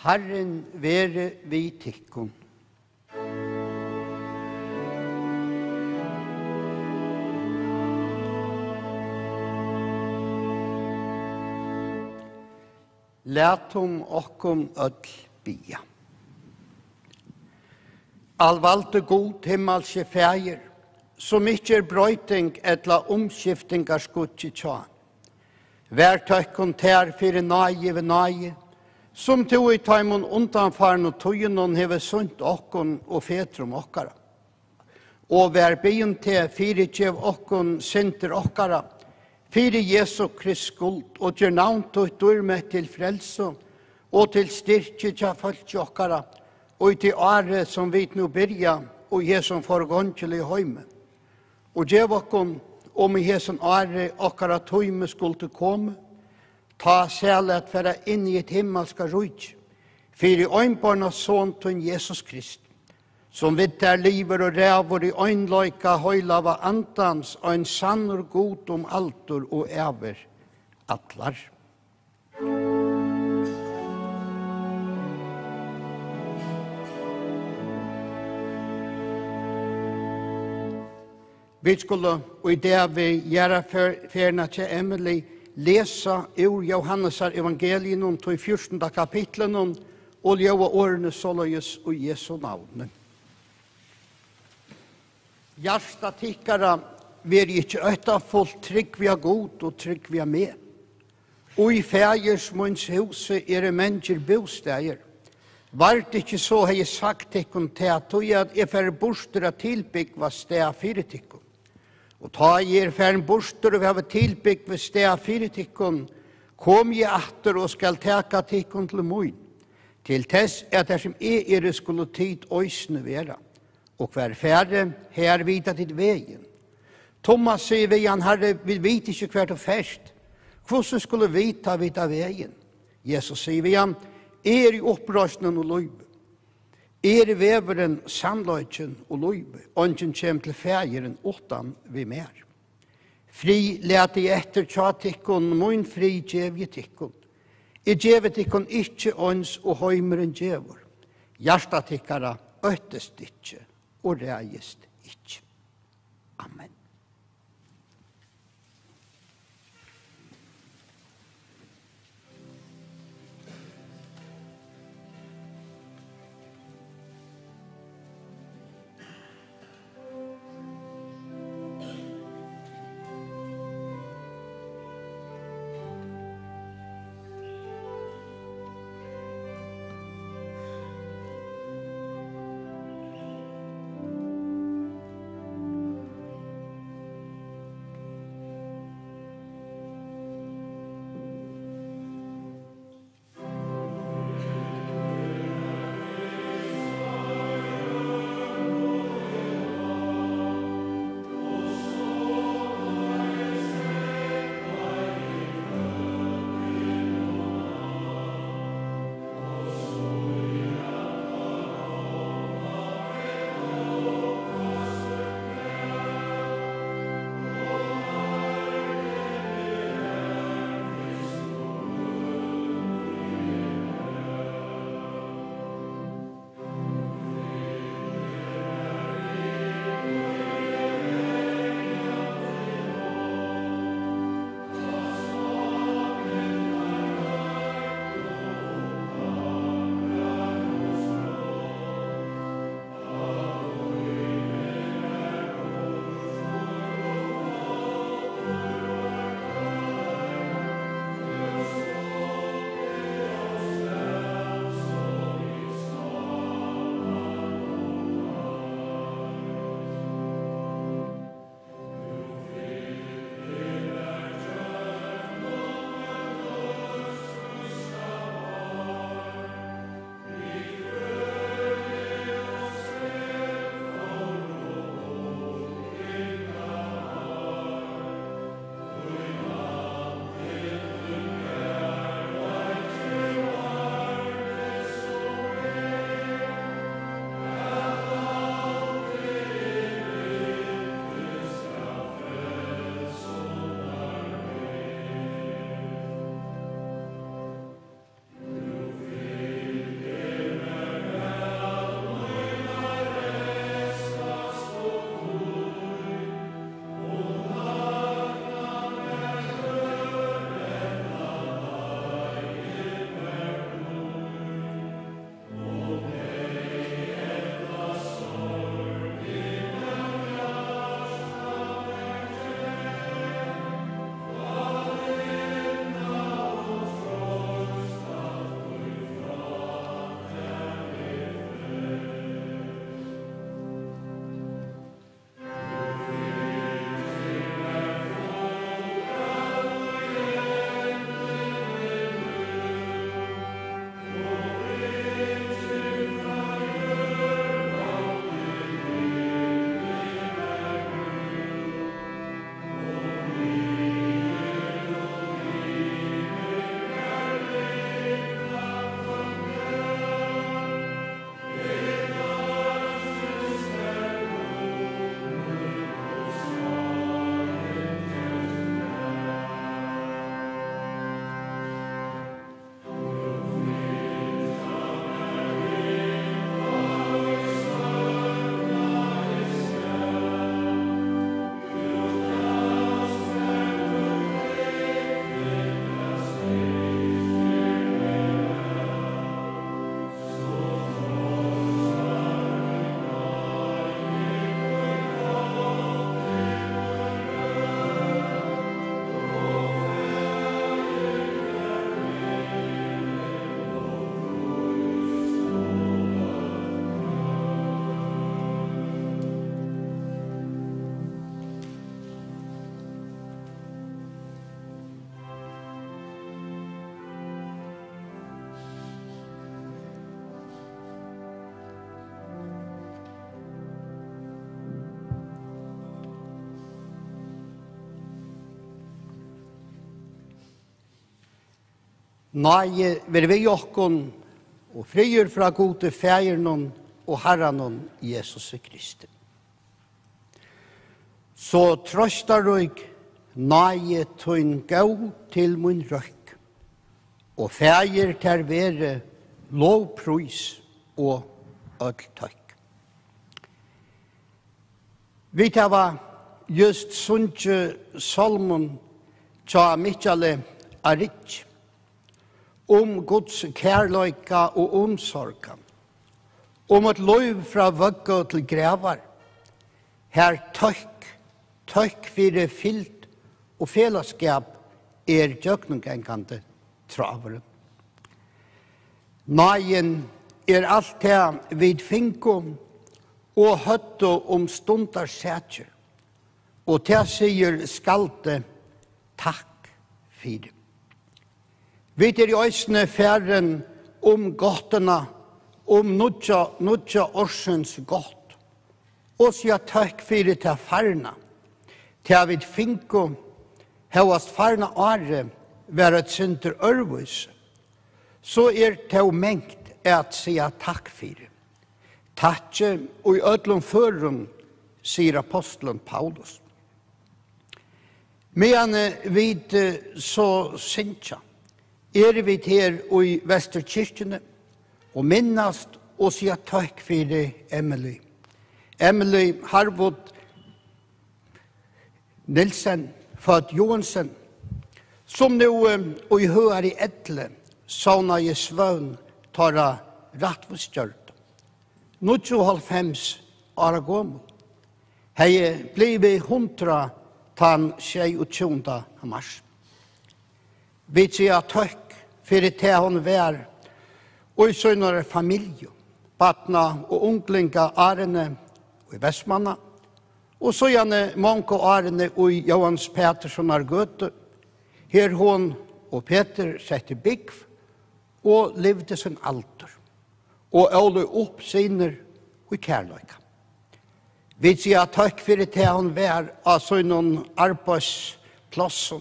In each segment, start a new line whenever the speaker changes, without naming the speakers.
Herren være vi tikkun. Latum okkum öll bia. Allvalde god himmelske fægir, som ikke brøyting etla omskiftingar skutsi tja. Vær tøkkun tær fyrir nage ved nage, som to i taimon undanfaren og tøyenon heve sunt okkon og fetrum okkara. Og vær byen til fyrir tjev okkon sinter okkara, fyrir Jesu Krist skuld, og gjør navn tøyt urme til frelse, og til styrke tja følge okkara, og til åre som vi nå byrja, og Jesu forgåndelig høyme. Og gjev okkon, om i Jesu åre okkara tøyme skulle komme, ta sælet for inn i et himmelska rujt, fyrir øynbarna sån til Jesus Krist, som vidt der liver og rævor i øynløyka høylava andans og en sannur god altur og æver atlar. Vi skulle, og i det vi gjør ferna til Emily, lesa ur Johannesar evangelium til 14. kapitlen og ljøva årene såløyes og Jesu navnet. Hjärsta tikkara ver ikke øytafullt trygg vi god og trygg vi med. Og i fægers munns huse mennesker bostæger. Vart ikke så har jeg sagt tikkun til at jeg fer bostur at tilbyggva stæg fyrir tikkun. Og ta jeg fer bostur og hava tilbyggva stæg fyrir tikkun, kom jeg atter og skal teka tikkun til mun, til tess at det som skulle tid øysne vera. Og hver færre her vita til veien. Thomas sier vi han, Herre, vi vet ikke hvert og fest. Hvordan skulle vita veien? Jesus sier vi han, i opprøsnen og løybe. I veveren, sannløyken og løybe. Ånden kjem til fægeren utan vi mer. Fri lete jeg etter tjatikkon, mun fri djev jeg tikkon. I djevet tikkon ikke ånds og høymeren djevor. Hjertatikkara øttest ikke. Og reist ikke. Amen. Nei ver vi okkon, og frier fra gode fægern og Herren Jesus Kristi. Så trøstar og nei tøyn gau til mun røkk, og fægir ter vere lovprøys og øll tøkk. Vi tava just sunnkje salmon tja Mikkjale Aritj, Guds kærløyka og omsorga, et løyv fra vøgga til grevar, her tøkk fyrir fyllt og fellesskap djøknungengande travere. Naien alt det vid finkum og høtto stundar sætjer, og det sier skalte takk fyrir. Vi i øysene færen gottena, nudja årsens gott, og sier takk fyrir til farna, til vid finkum, hevast farna are, være et synder ørvus, så det mengt at sier takk fyrir. Takkje og i ødlom førum, sier apostelen Paulus. Men vi så synsja, vi her i Vesterkirkene, og minnast og sier takk fyrir Emily. Emily Harvud Nilsen, født Johansen, som nå i høyere i etle, sånne i svøvn, tar rattvistgjørt. 95 år gammel. Hei blivit 100 tann 22. mars. Vi sier takk for det hun vær, og i sønnere familie, batna og unglinga Arne og i Vestmanna, og så gjerne mange Arne og i Johans Petersson Gøte, her hun og Peter sette bygg og levde sin alder, og øvde opp siner og i kærløyka. Vi sier takk for det hun vær av sånne arbeidsplasser,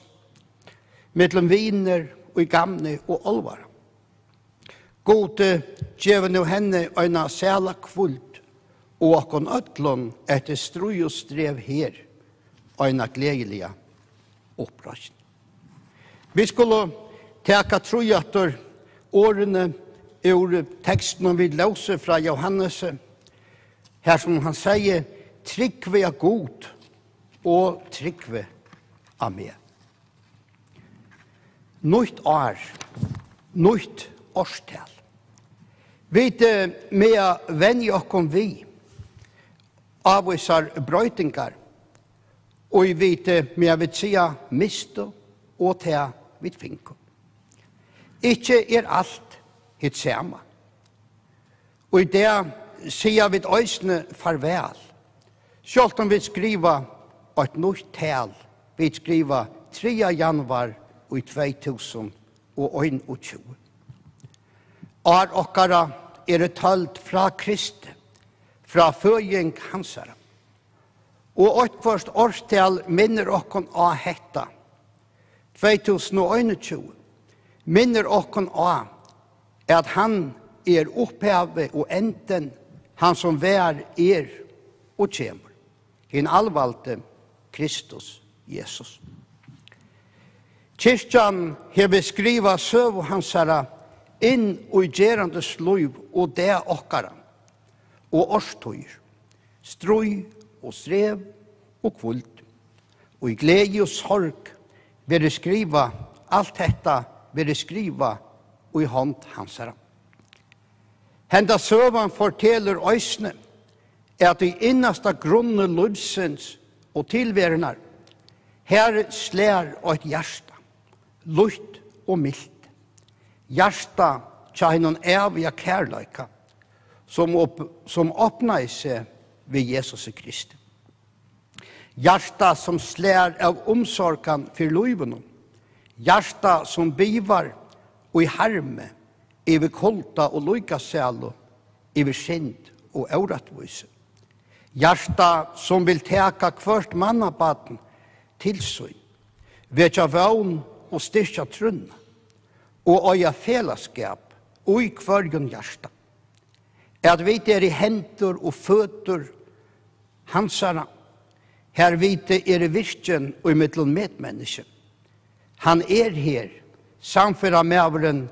mellom viner og i gamle og olvara. Gode gjør nå henne øyne sæla kvult, og åkken ødlån etter strøy og strev her, øyne gledelige opprasjen. Vi skulle teka trojater årene ur teksten vi løser fra Johannes, her som han sier, tryggve er god, og tryggve er med. Nytt år, nytt årstal. Vi med venn okken vi avviser brøytingar, og vi med vil sija misto og ta vid finko. Ikke alt hitt sama. Og i det sier vi øysene farvel. Selv om vi skriva et nytt tal, vi skriva 3. januar i 2021. Okkara tølt fra Kristi, fra føying hansara. Og først årstal minner okkon av hetta. 2021 minner okkon av at han opphavet og enden, han som vær og kjemur. Hin allvalde Kristus Jesus. Kyrkjan hever skriva søv hansara inn og gjerandes liv og det okkara, og årstøyer, strøy og strev og kvult, og i glede og sorg vil skriva alt dette vil skriva og i hånd hansara. Henda søvan forteller øysene at i innasta grunne livsens og tilværenar her slær og et hjärsta, lutt og mildt. Hjärsta tja hinnon evige kærleika som åpner seg ved Jesus Kristi. Hjärsta som slær av omsorgan for liven. Hjärsta som bivar og i harme, iver kolta og lykasælo, iver synd og øratvise. Hjärsta som vil teka kvart mannabaten til seg, vetja vøvn og styrka trunna, og øya fellesskap og i kvarjon hjärsta. At vi i hendur og føtter hansara. Her vite i virkjen og i mittel medmenneske. Han her, samfyra meveren,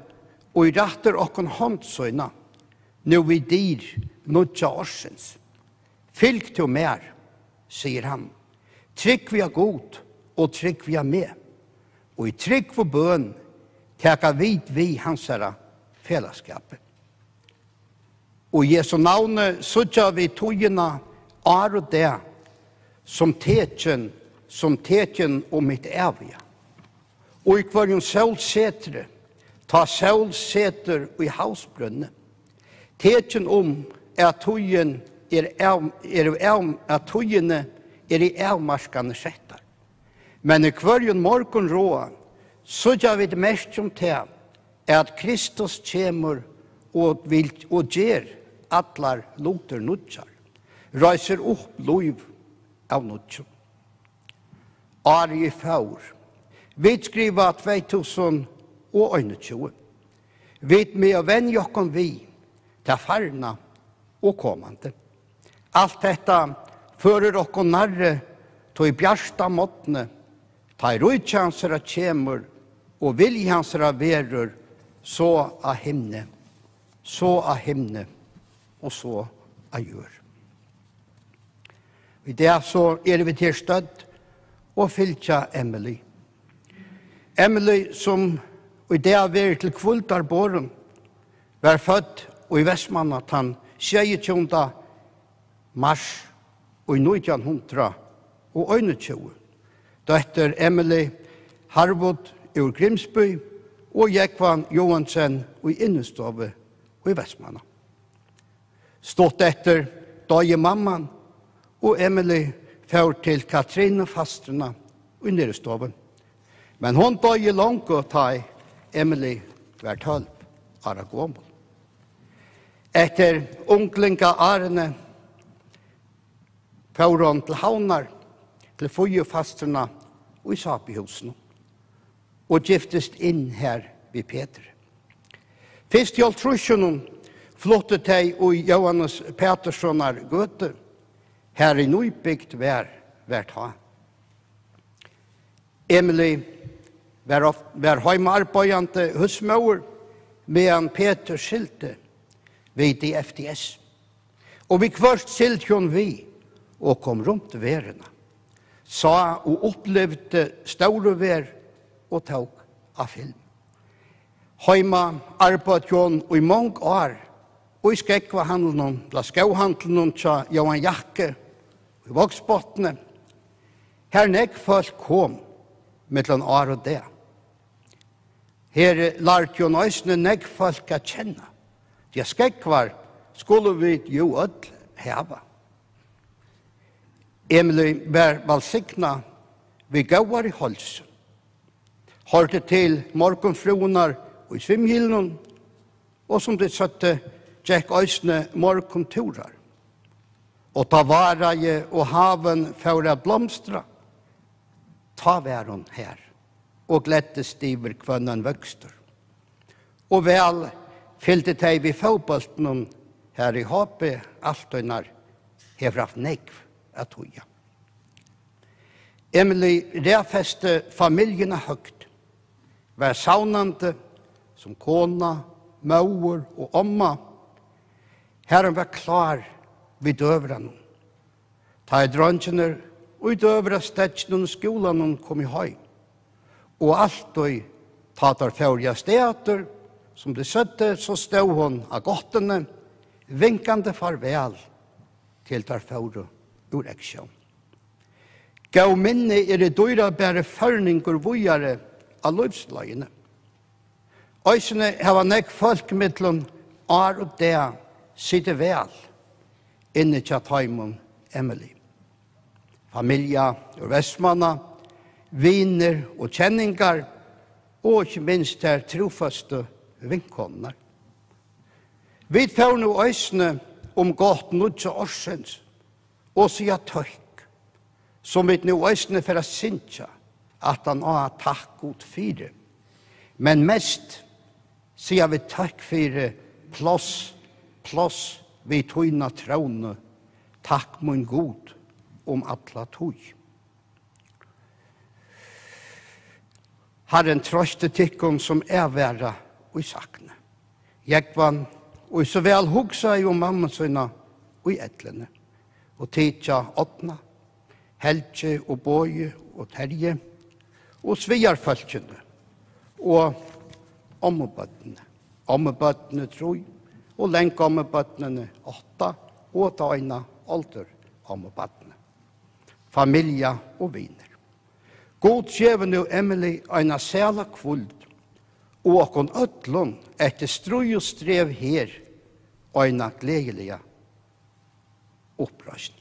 og i ratter okkon håndsøyna, nu vi dyr nudja årsens. Fylg til mer, sier han. Trygg vi god, og trygg vi med. Og i trygg for bøn, teka vi hansara fellesskapet. Og i Jesu navne sutja vi togina ar og det, som teken om mitt evige. Og i kvarjon sølsetre, ta sølseter i havsbrønne. Teken om at togene i avmarskande settar. Men i kvarjon morgon råa, så gjør vi det mest som til at Kristus kommer og gjør atlar loter nudjar, reiser opp lov av nudjar. Ari i faur. Vi skriver 2021. Vi med å vende jokken vi til farna og kommande. Alt dette fører okkon narre til i bjarsta måttene, ta i rujtjansera kjemur og viljansera verur, så av himne, og så av jør. I det så vi til stødd og fylkja Emily. Emily som i det vært til kvultarboren, var født i Vestmanna den 26. mars i 1921. Døtter Emily Harvud ur Grimsby og Jekvan Johansen i Innestove i Vestmanna. Stått etter døye mamman, og Emily før til Katrine Fastrena i Nyrestove. Men hon døye langt å ta Emily var 12 år gammel. Etter unglinga Arne før hon til Havnar, til Føye Fastrena og i Sapihusen, og giftest inn her ved Peter. Først i Altrusjonen flottet de i Johannes Peterssonar gøte, her i Nøybygd vært ha. Emily var heimarbeidende husmauer, medan Peter skilte vid i FTS. Og vi kvørst skilte hun vi, og kom rundt verena. Sa og opplevde store vær og tog av film. Heima arbeidde hun i mange år, og i skekvahandelen, blant skauhandelen til Johan Jakke, i Vågsbottene. Her folk kom, mellom år og det. Her lærte hun øsne folk å kjenne. De skekvar skulle vi jo ødel heva. Emily var valsikna vi gauar i Holsen. Hørte til morgonfrunar og i svimhillen, og som det satte Jack øsne morgonturar. Og ta varaje og haven for å blomstra. Ta var hon her, og glette stiver kvannan vøkstur. Og vel fylte teg vi fotbolten her i HP, altøynar hever haft nekv at hoja. Emily refeste familjene høgt, var saunande som kona, mauer og omma. Herren var klar vid døvran. Ta i drøntjener og i døvra stedjen og skolan kom i høy. Og alt og ta der fjorja steater, som det søtte, så stod hon av gottene, vinkande farvel til der fjorja ur eksjon. Gav minne det døyra bære førninger vujare av livsløyene. Øysene hava nek folk mittlun ar og det sitte vel inne til Taimon Emily. Familia og Vestmanna, viner og kjenningar, og ikke minst her trofaste vinkonnar. Vi får nå øysene om godt nudja årsens, og sier tøyk, som vi nå øysene for å synja, at han har takk god fire. Men mest sier vi takk for plass vi tøyna trone, takk mun god alla tøy. Herren trøste tikkun som væra og sakne. Jekvann og så vel hugsa jo mamma sina og etlene, og tidja åtna, Helge og Boje og Terje, og sviarfølgjene, og ommebøttene troi, og lenk ommebøttene 8, og døgna alder ommebøttene. Familie og viner. God skjevende og Emily eina sæla kvuld, og okon ötlun etter strøy og strev her, eina gledelige opprøsning.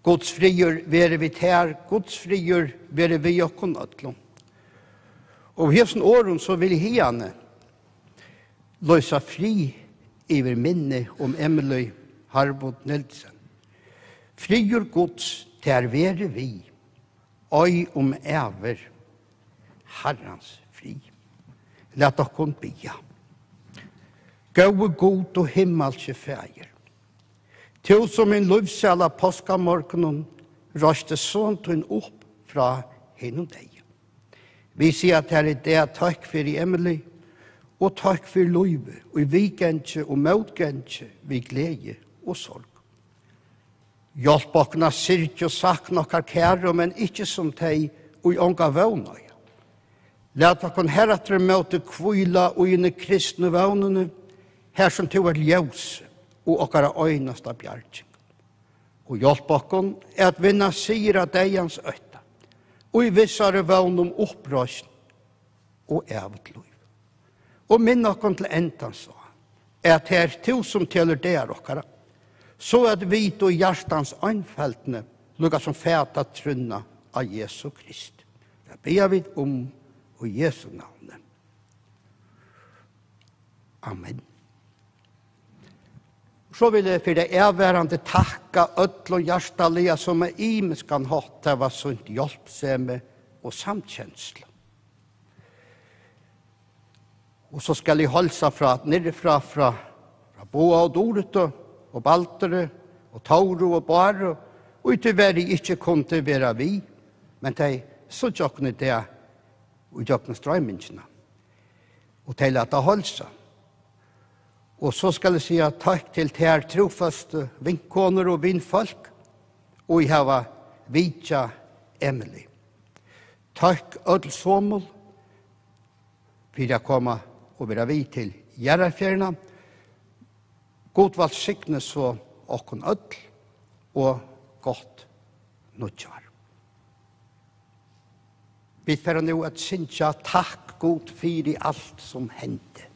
Guds frier være vi her, Guds frier være vi okon ötlun. Og hefsen åren så vil henne løsa fri iver minne om Emily Harbod Nilsen. Frier Guds ter være vi, oi æver Herrans fri. Lat okkon bia. Gåe god og himmelske fægir. Til som en løvsala påskamorgenen røste såntun opp fra hennom deg. Vi sier at her det takk for Emily, og takk for løyve, og i vikendje og motgendje vi glede og sorg. Hjelp okna sirke og sakna okkar kære, men ikke som teg og i ånga vågnøy. Lat okkon heratre møte kvila og inne kristne vågnene, her som til ljøs og okkara øynasta bjarging. Og hjelp okkon at vinna sier av deians øyta, og i vissare vågn opprøsn og evet liv. Og minn okkon til endan så, at her til som teller der okkara, så at vi og hjertans anfeltene lukka som fæta trunna av Jesu Krist. Det ber vi om og Jesu navn. Amen. Så vil jeg for det værende takka ødel og hjertelige som imiskan hatt det var sunt hjelpsemme og samkjensla. Og så skal jeg halsa nirifra fra Boa og Dorete og Baltere og Tauro og Bare, og utover de ikke kunne være vi, men de så tjokkene det og tjokkene strøymingene. Og til at det halsa. Og så skal jeg si takk til her trofaste vinkkoner og vinfolk, og jeg har vitja Emily. Takk ødel sommel, for jeg kommer og være vi til Gjerrafjærna. God valgsikne så okkon ødel, og godt nødjar. Vi får nå at synja takk god for i alt som hendte.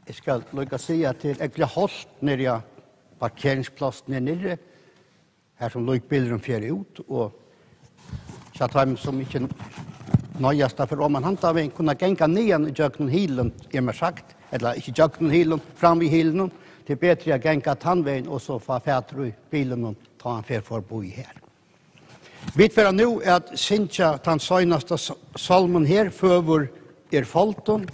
Jeg skal lykke å si at det er holdt nere i parkeringsplassen nere, her som lykke bilder fjerde ut, og Kjartheim som ikke nøyeste for om man hanta vi kunne genga nian i Jøgnen Hilen, meg sagt, eller ikke Jøgnen Hilen, fram i Hilen, det er bedre å genga tannveien og så få fætter i bilen og ta en fer for å bo her. Vi får nå at Sintja, den søgneste salmen her, føver folten,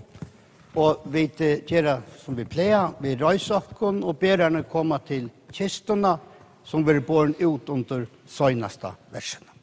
og vi gjør som vi pleier, vi røyser oss og ber henne komme til kistene som blir båren ut under søgneste versene.